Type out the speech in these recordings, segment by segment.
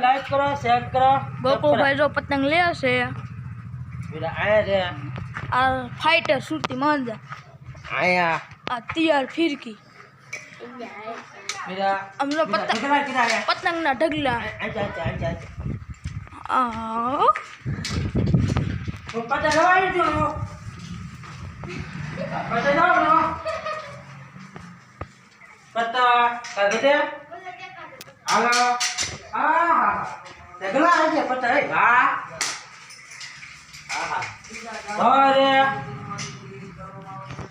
Like કરો, share કરો. ગોકુભાઈ જો પતંગ લે છે. બીજા આયા છે. આ ફાઈટર સુરતી માંજા. આયા. આ તૈયાર ફિરકી. બીજા અમનો પતંગના ઢગલા. આ પતંગ લવાઈ દો. પતંગ લાવો. પતંગ કાગડે. હાલો. હા. ઢગલા આવી ગયા પતંગ. હા. હા. અરે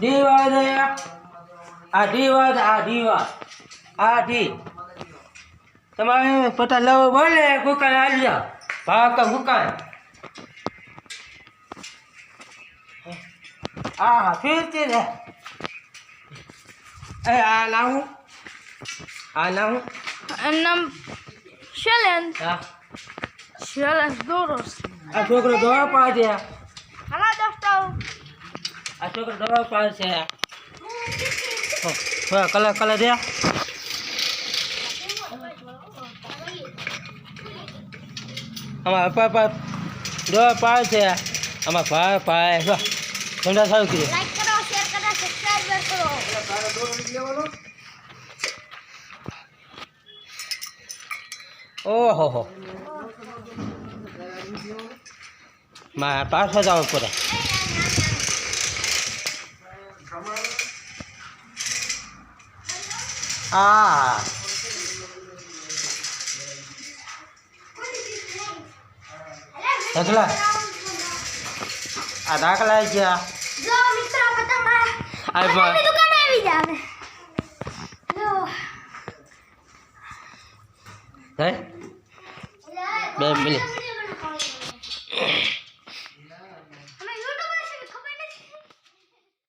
દીવા દે. આ ડી તમારે પતા લવ બોલે કુકર આલ્યા ભાગ મુકાય હા ફીરતી રે એ આ લાવું નામ શેલેન હા દોરોસ. આ છોકરો દવા પાડે હાલો દોસ્તો. આ છોકરો દવા પાડે કલર દે અમારા પપ્પા દવા પાડે છે અમારા ભાઈ ઠંડા સારું કીધું. લાઈક કરો, શેર કરો, સબસ્ક્રાઇબ કરો. ઓહો મારા પાછળ જવું પડે. હા ઢગલા આ દાખલા આવી ગયા. જો મિત્રો પતંગ આ દુકાન આવી જાવે. જો બે મિનિટ